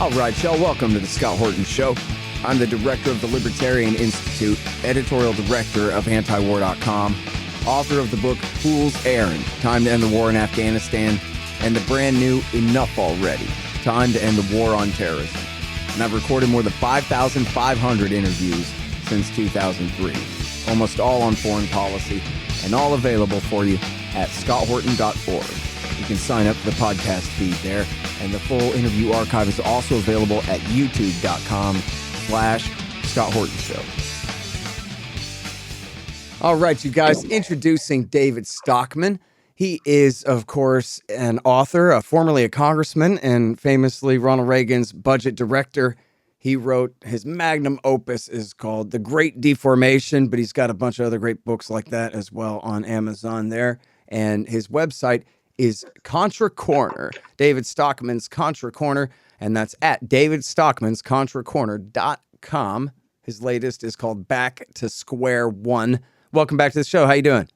All right, y'all, welcome to the Scott Horton Show. I'm the director of the Libertarian Institute, editorial director of antiwar.com, author of the book Fool's Errand, Time to End the War in Afghanistan, and the brand new Enough Already, Time to End the War on Terrorism. And I've recorded more than 5,500 interviews since 2003, almost all on foreign policy, and all available for you at scotthorton.org. You can sign up for the podcast feed there, and the full interview archive is also available at youtube.com/Scott Horton Show. All right, you guys, introducing David Stockman. He is, of course, an author, formerly a congressman, and famously Ronald Reagan's budget director. He wrote, his magnum opus is called The Great Deformation, but he's got a bunch of other great books like that as well on Amazon there. And his website is Contra Corner, David Stockman's Contra Corner, and that's at davidstockmanscontracorner.com. His latest is called Back to Square One. Welcome back to the show. How you doing?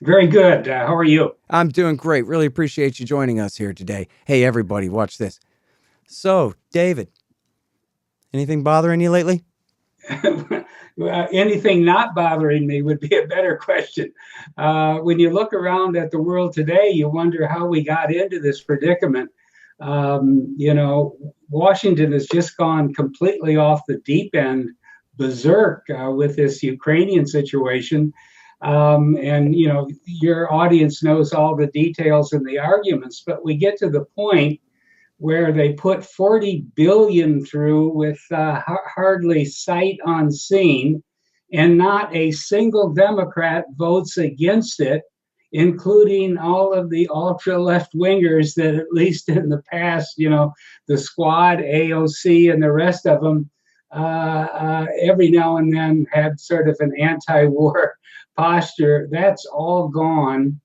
Very good. How are you? I'm doing great. Really appreciate you joining us here today. Hey, everybody, watch this. So, David, anything bothering you lately? Anything not bothering me would be a better question. When you look around at the world today, you wonder how we got into this predicament. Washington has just gone completely off the deep end, berserk with this Ukrainian situation. Your audience knows all the details and the arguments, but we get to the point where they put 40 billion through with hardly sight unseen, and not a single Democrat votes against it, including all of the ultra left wingers that, at least in the past, the Squad, AOC, and the rest of them, every now and then had sort of an anti-war posture. That's all gone.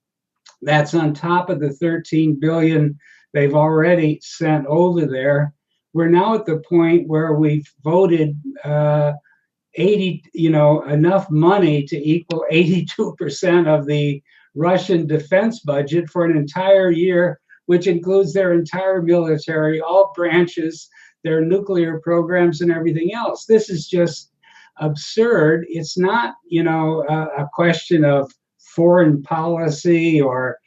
That's on top of the 13 billion they've already sent over there. We're now at the point where we've voted enough money to equal 82% of the Russian defense budget for an entire year, which includes their entire military, all branches, their nuclear programs and everything else. This is just absurd. It's not, a question of foreign policy or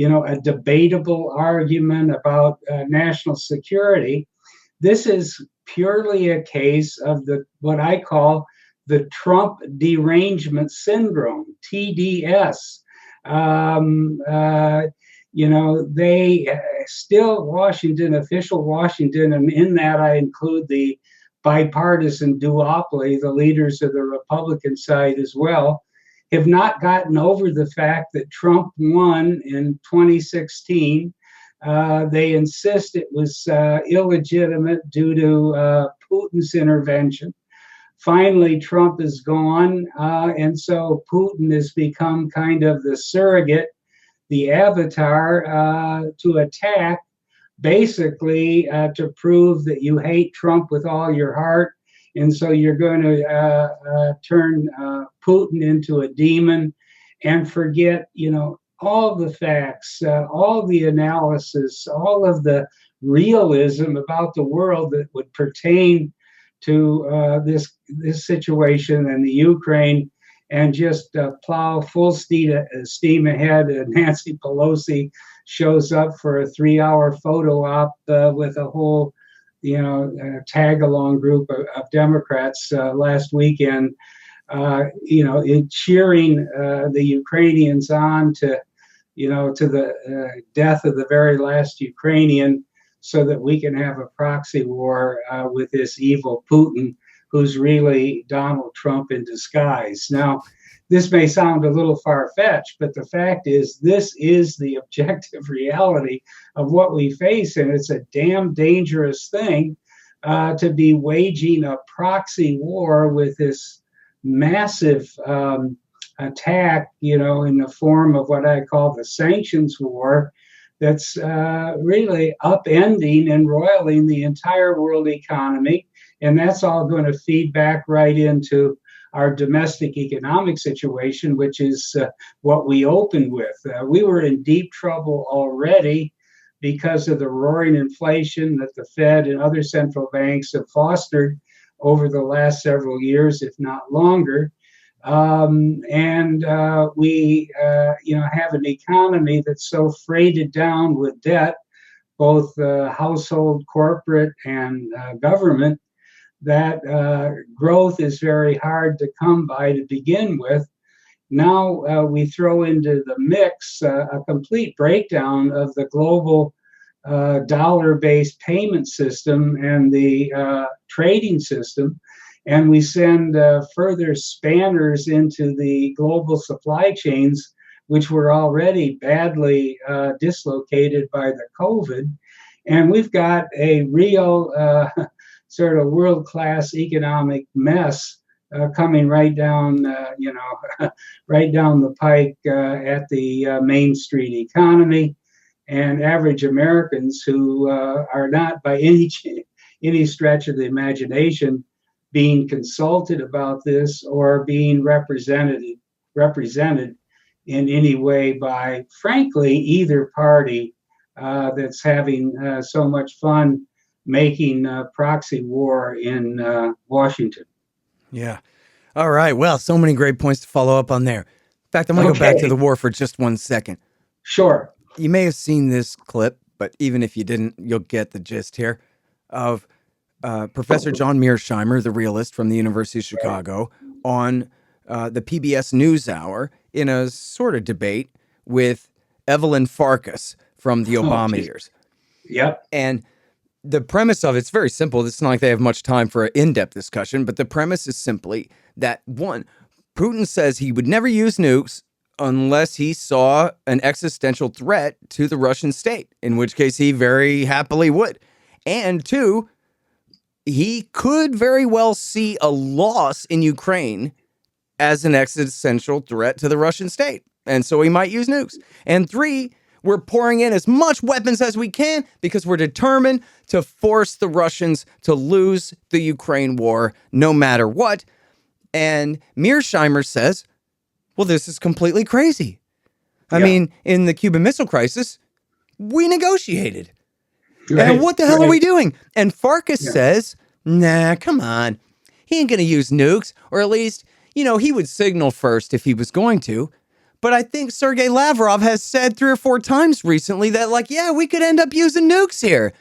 a debatable argument about national security. This is purely a case of what I call the Trump-Derangement Syndrome, TDS. They still Washington, official Washington, and in that I include the bipartisan duopoly, the leaders of the Republican side as well, have not gotten over the fact that Trump won in 2016. They insist it was illegitimate due to Putin's intervention. Finally, Trump is gone, and so Putin has become kind of the surrogate, the avatar to attack, basically to prove that you hate Trump with all your heart. And so you're going to turn Putin into a demon and forget, all the facts, all the analysis, all of the realism about the world that would pertain to this situation and the Ukraine, and just plow full steam ahead. And Nancy Pelosi shows up for a 3-hour photo op with a whole tag-along group of Democrats last weekend, in cheering the Ukrainians on to the death of the very last Ukrainian, so that we can have a proxy war with this evil Putin, who's really Donald Trump in disguise. Now, this may sound a little far-fetched, but the fact is, this is the objective reality of what we face, and it's a damn dangerous thing to be waging a proxy war with this massive attack, in the form of what I call the sanctions war, that's really upending and roiling the entire world economy. And that's all going to feed back right into our domestic economic situation, which is what we opened with. We were in deep trouble already because of the roaring inflation that the Fed and other central banks have fostered over the last several years, if not longer. And we have an economy that's so freighted down with debt, both household, corporate, and government, that growth is very hard to come by to begin with. Now we throw into the mix a complete breakdown of the global dollar-based payment system and the trading system, and we send further spanners into the global supply chains, which were already badly dislocated by the COVID. And we've got a real sort of world-class economic mess coming right down, right down the pike at the Main Street economy. And average Americans who are not by any stretch of the imagination being consulted about this or being represented in any way by, frankly, either party that's having so much fun making proxy war in Washington. Yeah. All right. Well, so many great points to follow up on there. In fact, I'm going to go back to the war for just 1 second. Sure. You may have seen this clip, but even if you didn't, you'll get the gist here of Professor John Mearsheimer, the realist from the University of Chicago, on the PBS NewsHour in a sort of debate with Evelyn Farkas from the Obama years. Yep. And the premise of it's very simple. It's not like they have much time for an in-depth discussion, but the premise is simply that, one, Putin says he would never use nukes unless he saw an existential threat to the Russian state, in which case he very happily would. And two, he could very well see a loss in Ukraine as an existential threat to the Russian state. And so he might use nukes. And three, we're pouring in as much weapons as we can because we're determined to force the Russians to lose the Ukraine war no matter what. And Mearsheimer says, well, this is completely crazy. I mean, in the Cuban Missile Crisis, we negotiated. Right, and what the hell are we doing? And Farkas says, nah, come on. He ain't going to use nukes, or at least, he would signal first if he was going to. But I think Sergei Lavrov has said 3 or 4 times recently that, we could end up using nukes here,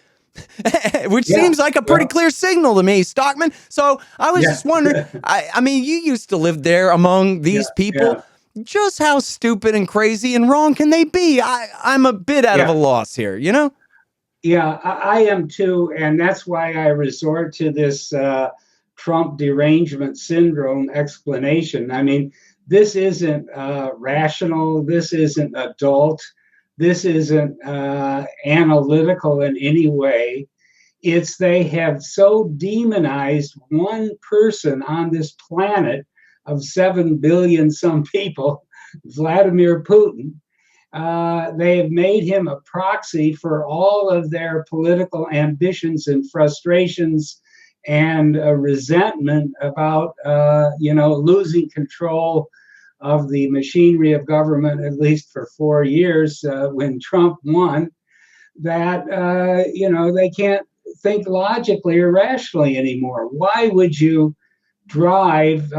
which seems like a pretty clear signal to me, Stockman. So I was just wondering, I mean, you used to live there among these people. Yeah. Just how stupid and crazy and wrong can they be? I'm a bit out of a loss here, Yeah, I am too. And that's why I resort to this Trump-Derangement Syndrome explanation. I mean, this isn't rational. This isn't adult. This isn't analytical in any way. It's they have so demonized one person on this planet of 7 billion some people, Vladimir Putin. They have made him a proxy for all of their political ambitions and frustrations and resentment about, losing control of the machinery of government, at least for 4 years when Trump won, that, they can't think logically or rationally anymore. Why would you drive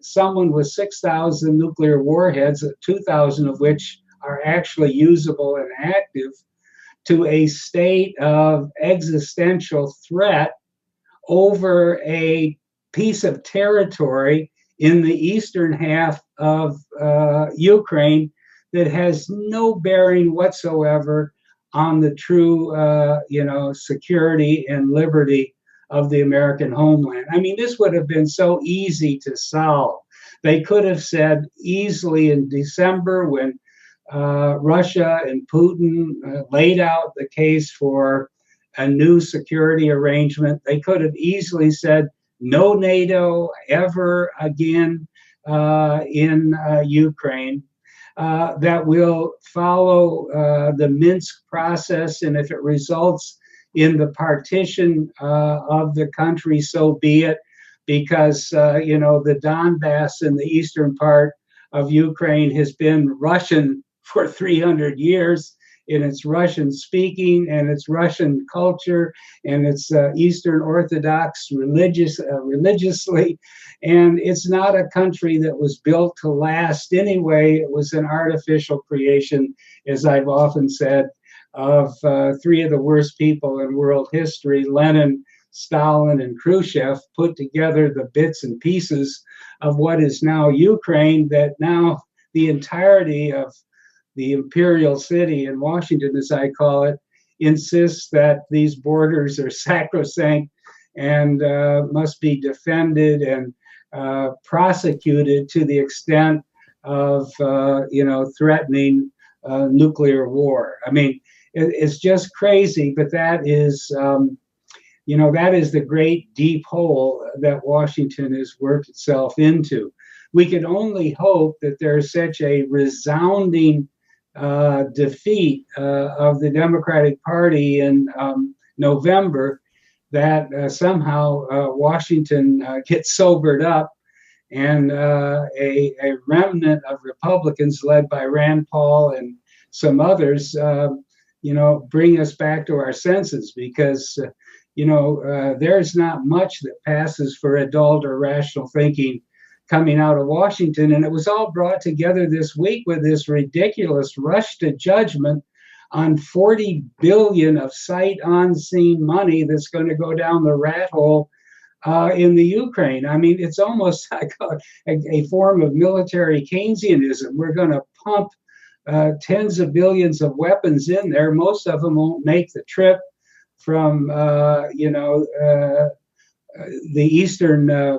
someone with 6,000 nuclear warheads, 2,000 of which are actually usable and active, to a state of existential threat over a piece of territory in the eastern half of Ukraine that has no bearing whatsoever on the true, security and liberty of the American homeland? I mean, this would have been so easy to solve. They could have said easily in December, when Russia and Putin laid out the case for a new security arrangement, they could have easily said, no NATO ever again in Ukraine, that will follow the Minsk process, and if it results in the partition of the country, so be it, because, the Donbass in the eastern part of Ukraine has been Russian for 300 years, in its Russian speaking and its Russian culture and its Eastern Orthodox religiously. And it's not a country that was built to last anyway. It was an artificial creation, as I've often said, of three of the worst people in world history, Lenin, Stalin, and Khrushchev, put together the bits and pieces of what is now Ukraine, that now the entirety of the imperial city in Washington, as I call it, insists that these borders are sacrosanct and must be defended and prosecuted to the extent of, threatening nuclear war. I mean, it's just crazy, but that is, that is the great deep hole that Washington has worked itself into. We can only hope that there's such a resounding defeat of the Democratic Party in November that somehow Washington gets sobered up and a remnant of Republicans led by Rand Paul and some others, bring us back to our senses, because there's not much that passes for adult or rational thinking coming out of Washington. And it was all brought together this week with this ridiculous rush to judgment on 40 billion of sight unseen money that's going to go down the rat hole in the Ukraine. I mean, it's almost like a form of military Keynesianism. We're going to pump tens of billions of weapons in there. Most of them won't make the trip from the eastern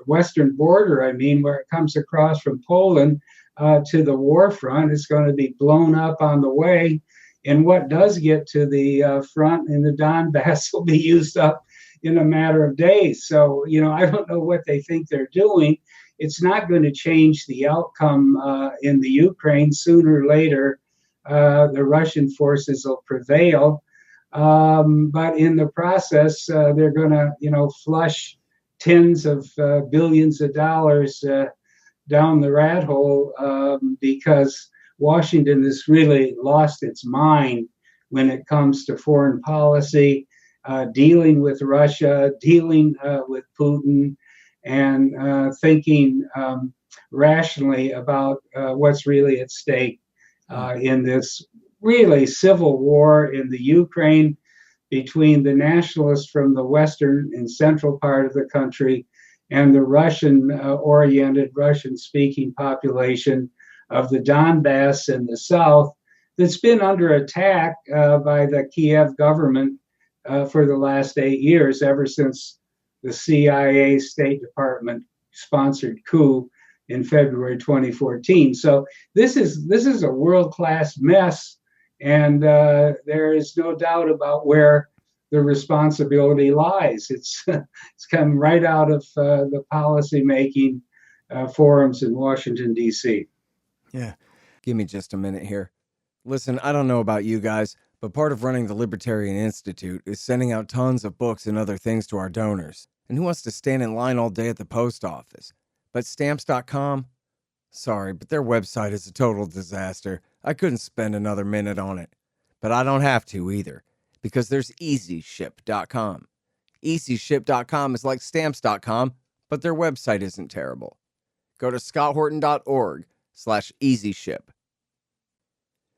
western border, where it comes across from Poland to the war front. It's going to be blown up on the way. And what does get to the front in the Donbass will be used up in a matter of days. So, I don't know what they think they're doing. It's not going to change the outcome in the Ukraine. Sooner or later, the Russian forces will prevail. But in the process, they're going to, flush tens of billions of dollars down the rat hole because Washington has really lost its mind when it comes to foreign policy, dealing with Russia, dealing with Putin, and thinking rationally about what's really at stake in this really civil war in the Ukraine between the nationalists from the western and central part of the country and the Russian-oriented, Russian-speaking population of the Donbass in the south that's been under attack by the Kiev government for the last 8 years, ever since the CIA State Department sponsored coup in February 2014. So this is a world-class mess, and there is no doubt about where the responsibility lies. It's come right out of the policy-making forums in Washington, D.C. Yeah, give me just a minute here. Listen, I don't know about you guys, but part of running the Libertarian Institute is sending out tons of books and other things to our donors. And who wants to stand in line all day at the post office? But Stamps.com? Sorry, but their website is a total disaster. I couldn't spend another minute on it. But I don't have to either, because there's EasyShip.com. EasyShip.com is like Stamps.com, but their website isn't terrible. Go to scotthorton.org/EasyShip.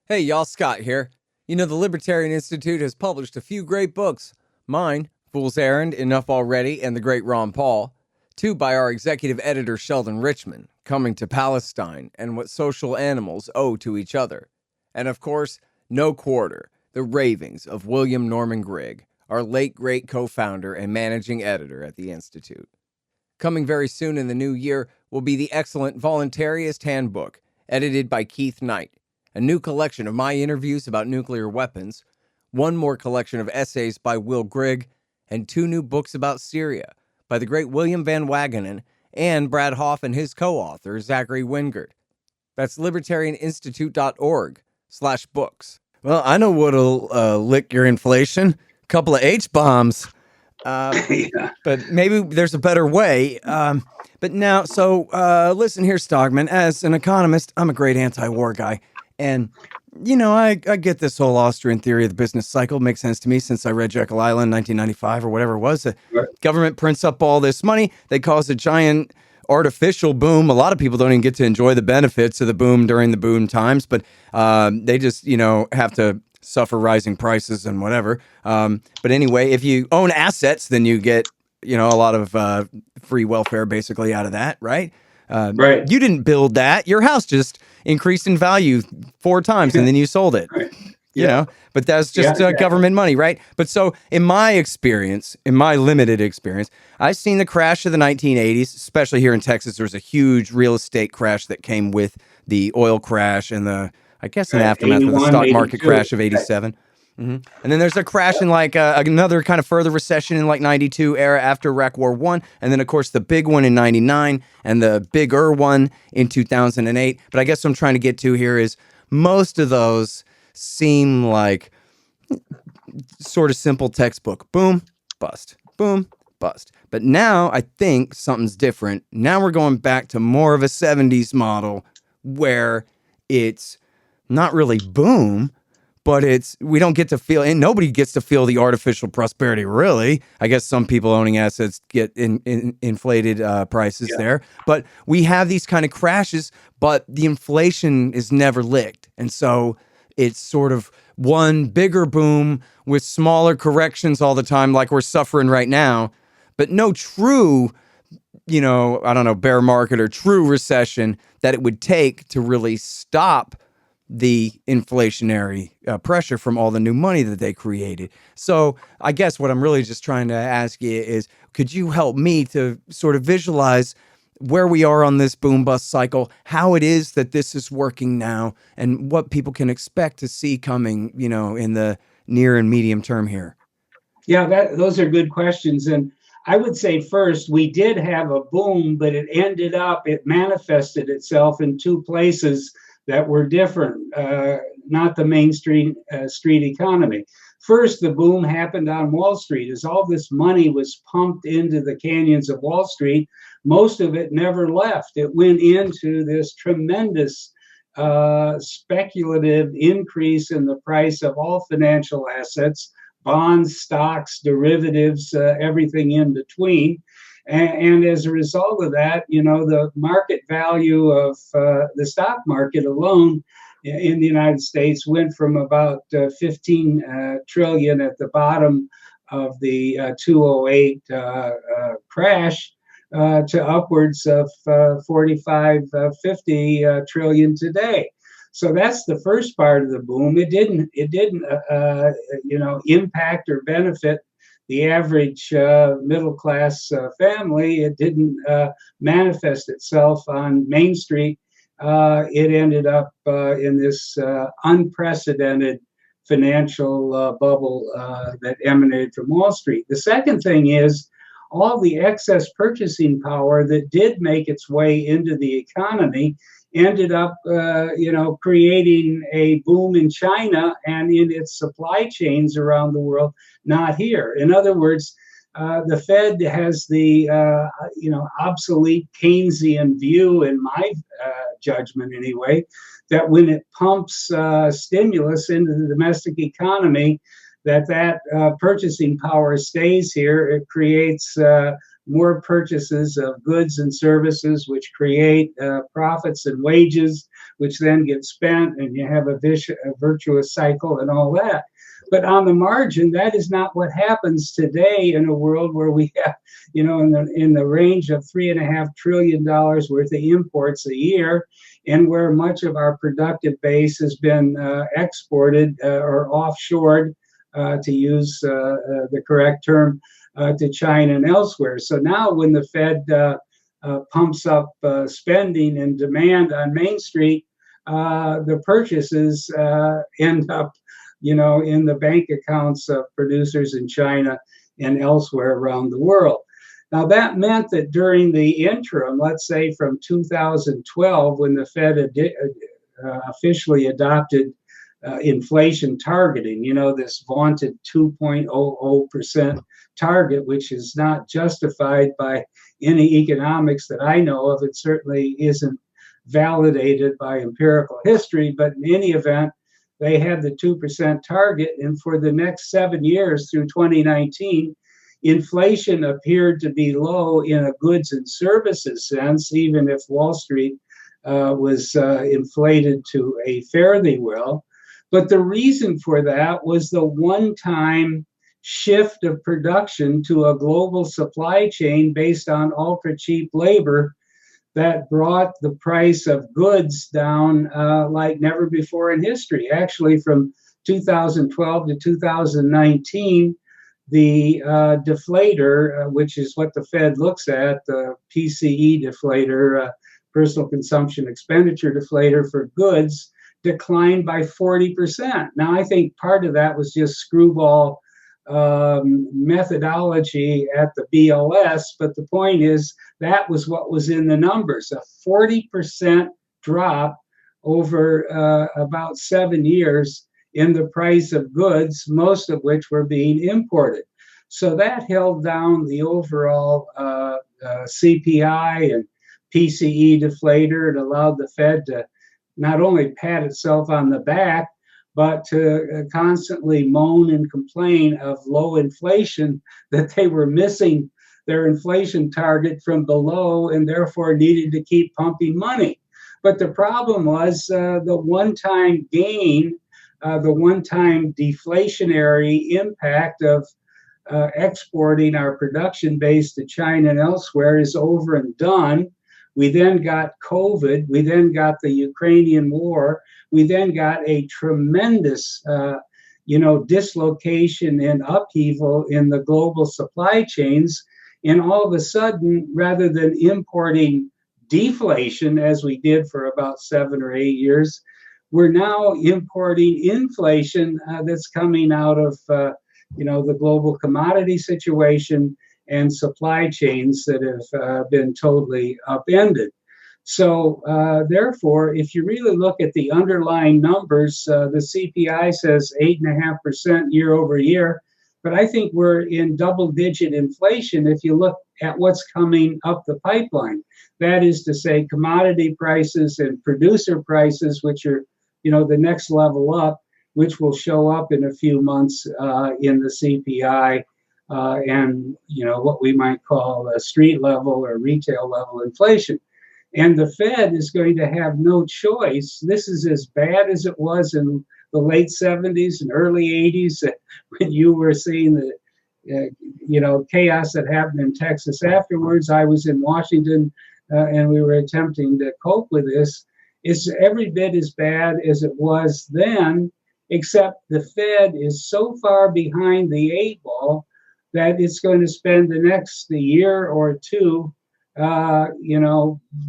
Hey, y'all, Scott here. You know, the Libertarian Institute has published a few great books. Mine, Fool's Errand, Enough Already, and The Great Ron Paul. 2 by our executive editor, Sheldon Richman, Coming to Palestine, and What Social Animals Owe to Each Other. And of course, No Quarter, The Ravings of William Norman Grigg, our late great co-founder and managing editor at the Institute. Coming very soon in the new year will be the excellent Voluntarist Handbook, edited by Keith Knight, a new collection of my interviews about nuclear weapons, 1 more collection of essays by Will Grigg, and 2 new books about Syria by the great William Van Wagenen and Brad Hoff and his co-author, Zachary Wingard. That's libertarianinstitute.org/books. Well, I know what'll lick your inflation. Couple of H-bombs. But maybe there's a better way. But now, so listen here, Stockman. As an economist, I'm a great anti-war guy. And I get this whole Austrian theory of the business cycle. Makes sense to me since I read Jekyll Island 1995 or whatever it was. The Right. government prints up all this money. They cause a giant artificial boom. A lot of people don't even get to enjoy the benefits of the boom during the boom times, but they just, have to suffer rising prices and whatever. But anyway, if you own assets, then you get, a lot of free welfare basically out of that, right? Right. You didn't build that. Your house just increased in value 4 times and then you sold it. Right. But that's just exactly. government money, right? But so in my experience, in my limited experience, I've seen the crash of the 1980s, especially here in Texas. There was a huge real estate crash that came with the oil crash and an aftermath of the stock market 82. crash of 87. And then there's a crash in like another kind of further recession in like 92 era after Iraq War 1. And then, of course, the big one in 99 and the bigger one in 2008. But I guess what I'm trying to get to here is most of those seem like sort of simple textbook. Boom, bust. Boom, bust. But now I think something's different. Now we're going back to more of a 70s model where it's not really boom, but we don't get to feel, and nobody gets to feel the artificial prosperity, really. I guess some people owning assets get inflated prices there. But we have these kind of crashes, but the inflation is never licked. And so it's sort of one bigger boom with smaller corrections all the time, like we're suffering right now, but no true, bear market or true recession that it would take to really stop the inflationary pressure from all the new money that they created. So I guess what I'm really just trying to ask you is, could you help me to sort of visualize where we are on this boom bust cycle, how it is that this is working now, and what people can expect to see coming, in the near and medium term here? Yeah, those are good questions. And I would say first, we did have a boom, but it manifested itself in 2 places that were different, not the mainstream street economy. First, the boom happened on Wall Street. As all this money was pumped into the canyons of Wall Street, most of it never left. It went into this tremendous speculative increase in the price of all financial assets, bonds, stocks, derivatives, everything in between. And as a result of that, the market value of the stock market alone in the United States went from about 15 trillion at the bottom of the 2008 crash to upwards of 45, 50 trillion today. So that's the first part of the boom. It didn't impact or benefit the average middle class family. It didn't manifest itself on Main Street. It ended up in this unprecedented financial bubble that emanated from Wall Street. The second thing is all the excess purchasing power that did make its way into the economy ended up, creating a boom in China and in its supply chains around the world, not here. In other words, the Fed has the, obsolete Keynesian view, in my judgment anyway, that when it pumps stimulus into the domestic economy, that purchasing power stays here. It creates more purchases of goods and services, which create profits and wages, which then get spent, and you have a virtuous cycle and all that. But on the margin, that is not what happens today in a world where we have, in the range of $3.5 trillion worth of imports a year, and where much of our productive base has been exported or offshored, to use the correct term, to China and elsewhere. So now when the Fed pumps up spending and demand on Main Street, the purchases end up, in the bank accounts of producers in China and elsewhere around the world. Now that meant that during the interim, let's say from 2012, when the Fed officially adopted inflation targeting, this vaunted 2.00% target, which is not justified by any economics that I know of. It certainly isn't validated by empirical history, but in any event, they had the 2% target. And for the next 7 years through 2019, inflation appeared to be low in a goods and services sense, even if Wall Street was inflated to a fare thee well. But the reason for that was the one-time shift of production to a global supply chain based on ultra cheap labor that brought the price of goods down like never before in history. Actually, from 2012 to 2019, the deflator, which is what the Fed looks at, the PCE deflator, personal consumption expenditure deflator for goods, declined by 40%. Now, I think part of that was just screwball methodology at the BLS, but the point is that was what was in the numbers, a 40% drop over about 7 years in the price of goods, most of which were being imported. So that held down the overall CPI and PCE deflator. It allowed the Fed to not only pat itself on the back, but to constantly moan and complain of low inflation, that they were missing their inflation target from below and therefore needed to keep pumping money. But the problem was the one-time gain, the one-time deflationary impact of exporting our production base to China and elsewhere is over and done. We then got COVID. We then got the Ukrainian war. We then got a tremendous, dislocation and upheaval in the global supply chains. And all of a sudden, rather than importing deflation, as we did for about 7 or 8 years, we're now importing inflation that's coming out of, the global commodity situation and supply chains that have been totally upended. So therefore, if you really look at the underlying numbers, the CPI says 8.5% year over year, but I think we're in double-digit inflation if you look at what's coming up the pipeline. That is to say, commodity prices and producer prices, which are, the next level up, which will show up in a few months in the CPI. And what we might call a street level or retail level inflation. And the Fed is going to have no choice. This is as bad as it was in the late 70s and early 80s when you were seeing the chaos that happened in Texas afterwards. I was in Washington and we were attempting to cope with this. It's every bit as bad as it was then, except the Fed is so far behind the 8 ball that it's going to spend the next year or two,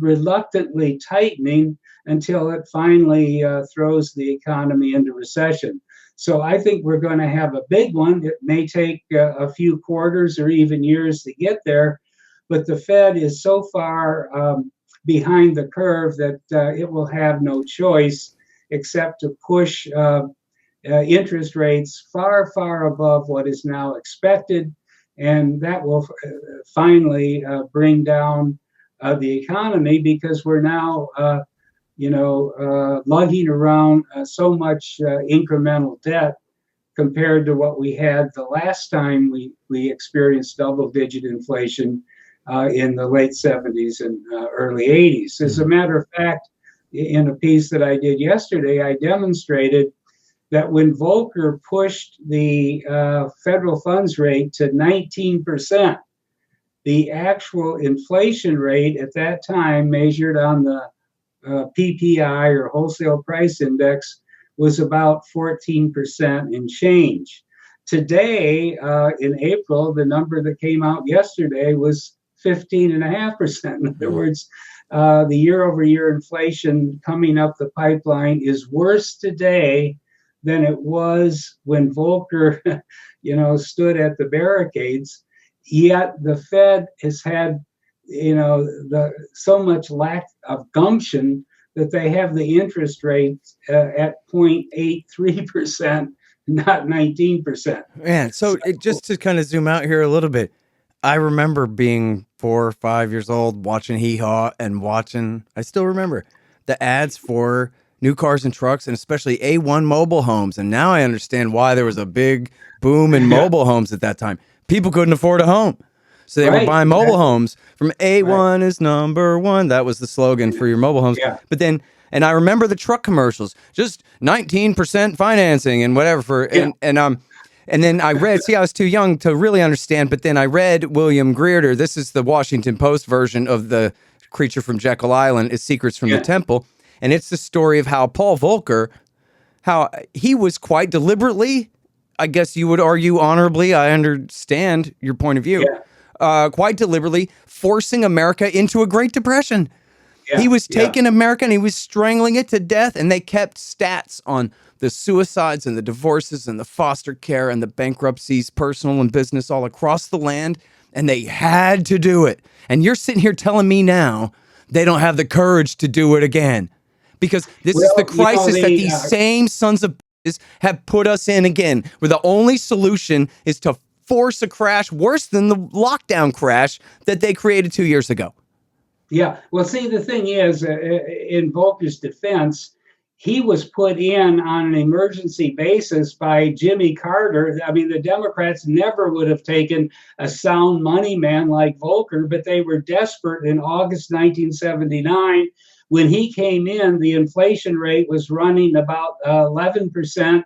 reluctantly tightening until it finally throws the economy into recession. So I think we're going to have a big one. It may take a few quarters or even years to get there, but the Fed is so far behind the curve that it will have no choice except to push interest rates far, far above what is now expected. And that will finally bring down the economy, because we're now, lugging around so much incremental debt compared to what we had the last time we experienced double-digit inflation in the late 70s and early 80s. As a matter of fact, in a piece that I did yesterday, I demonstrated that when Volcker pushed the federal funds rate to 19%, the actual inflation rate at that time, measured on the PPI or wholesale price index, was about 14% and change. Today, in April, the number that came out yesterday was 15.5%. In other words, the year-over-year inflation coming up the pipeline is worse today than it was when Volcker, stood at the barricades. Yet the Fed has had, so much lack of gumption that they have the interest rate at 0.83%, not 19%. Man, so just to kind of zoom out here a little bit, I remember being 4 or 5 years old, watching Hee Haw and I still remember the ads for new cars and trucks, and especially A1 mobile homes. And now I understand why there was a big boom in mobile homes at that time. People couldn't afford a home, so they were buying mobile homes from A1 is number one. That was the slogan for your mobile homes. Yeah. But then, and I remember the truck commercials, just 19% financing and whatever for, and then I read, see, I was too young to really understand, but then I read William Greerter. This is the Washington Post version of the Creature from Jekyll Island, is Secrets from the Temple. And it's the story of how Paul Volcker, how he was quite deliberately, I guess you would argue honorably, I understand your point of view, quite deliberately forcing America into a Great Depression. He was taking America and he was strangling it to death, and they kept stats on the suicides and the divorces and the foster care and the bankruptcies, personal and business, all across the land, and they had to do it. And you're sitting here telling me now they don't have the courage to do it again, because this is the crisis that these same sons of bitches have put us in again, where the only solution is to force a crash worse than the lockdown crash that they created 2 years ago. Yeah. Well, see, the thing is, in Volcker's defense, he was put in on an emergency basis by Jimmy Carter. I mean, the Democrats never would have taken a sound money man like Volcker, but they were desperate in August 1979. When he came in, the inflation rate was running about 11%.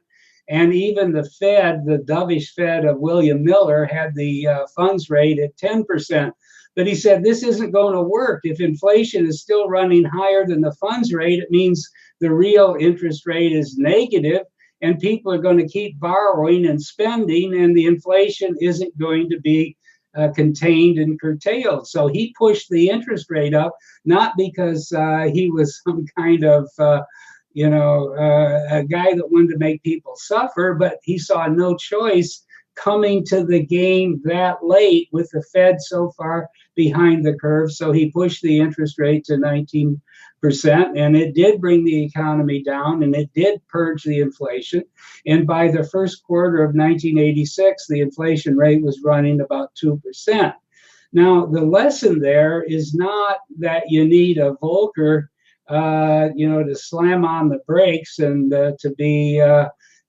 And even the Fed, the dovish Fed of William Miller, had the funds rate at 10%. But he said, this isn't going to work. If inflation is still running higher than the funds rate, it means the real interest rate is negative, and people are going to keep borrowing and spending, and the inflation isn't going to be contained and curtailed. So he pushed the interest rate up, not because he was some kind of a guy that wanted to make people suffer, but he saw no choice coming to the game that late with the Fed so far behind the curve. So he pushed the interest rate to 19%, and it did bring the economy down, and it did purge the inflation. And by the first quarter of 1986, the inflation rate was running about 2%. Now, the lesson there is not that you need a Volcker, to slam on the brakes and to be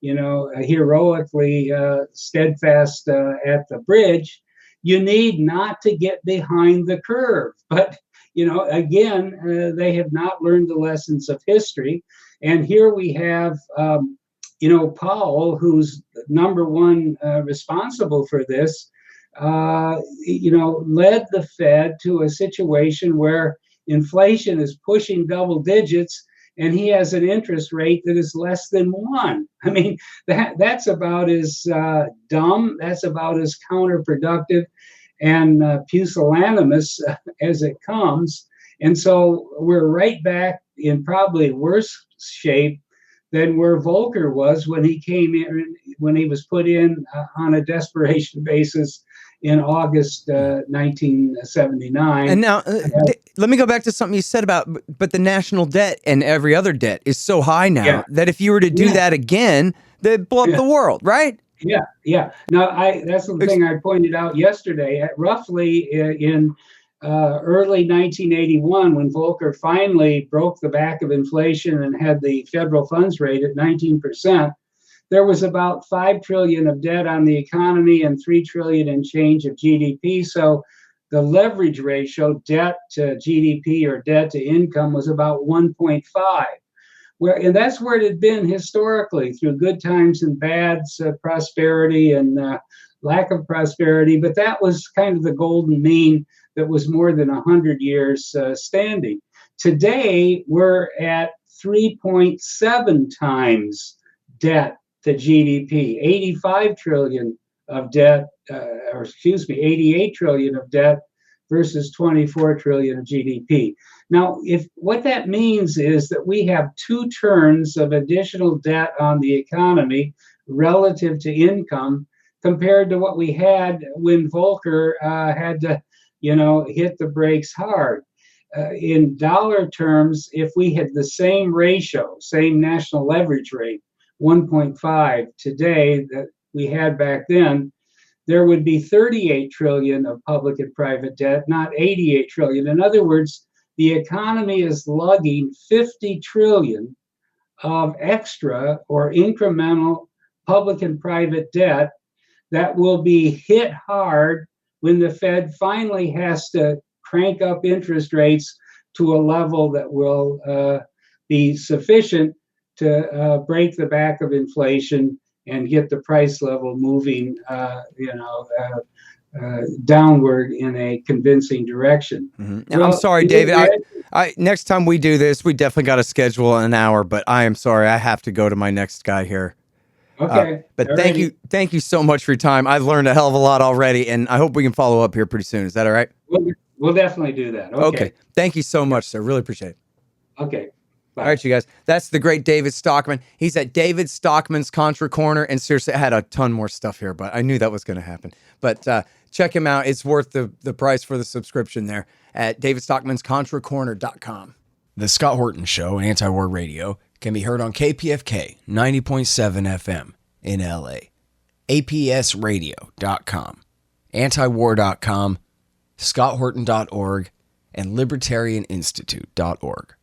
heroically steadfast at the bridge. You need not to get behind the curve. But, again, they have not learned the lessons of history. And here we have, Powell, who's number one responsible for this, led the Fed to a situation where inflation is pushing double digits, and he has an interest rate that is less than 1. I mean, that's about as dumb, that's about as counterproductive and pusillanimous as it comes. And so we're right back in probably worse shape than where Volcker was when he came in, when he was put in on a desperation basis in August 1979. And now, let me go back to something you said about, but the national debt and every other debt is so high now that if you were to do that again, they'd blow up the world, right? Yeah. Now, that's the thing I pointed out yesterday. Roughly in early 1981, when Volcker finally broke the back of inflation and had the federal funds rate at 19%, there was about $5 trillion of debt on the economy and $3 trillion in change of GDP. So the leverage ratio, debt to GDP or debt to income, was about 1.5. And that's where it had been historically, through good times and bads, prosperity and lack of prosperity. But that was kind of the golden mean that was more than 100 years standing. Today, we're at 3.7 times debt to GDP, 85 trillion of debt, 88 trillion of debt versus 24 trillion of GDP. Now, what that means is that we have 2 turns of additional debt on the economy relative to income compared to what we had when Volcker had to, hit the brakes hard. In dollar terms, if we had the same ratio, same national leverage rate, 1.5 today that we had back then, there would be 38 trillion of public and private debt, not 88 trillion. In other words, the economy is lugging 50 trillion of extra or incremental public and private debt that will be hit hard when the Fed finally has to crank up interest rates to a level that will be sufficient to break the back of inflation and get the price level moving, downward in a convincing direction. Mm-hmm. I'm sorry, David. Next time we do this, we definitely got to schedule an hour. But I am sorry, I have to go to my next guy here. Okay. But thank you so much for your time. I've learned a hell of a lot already, and I hope we can follow up here pretty soon. Is that all right? We'll definitely do that. Okay. Thank you so much, sir. Really appreciate it. Okay. Bye. All right, you guys. That's the great David Stockman. He's at David Stockman's Contra Corner. And seriously, I had a ton more stuff here, but I knew that was going to happen. But check him out. It's worth the price for the subscription there at davidstockmanscontracorner.com. The Scott Horton Show, Anti-War Radio, can be heard on KPFK 90.7 FM in LA, APSradio.com, antiwar.com, scotthorton.org, and libertarianinstitute.org.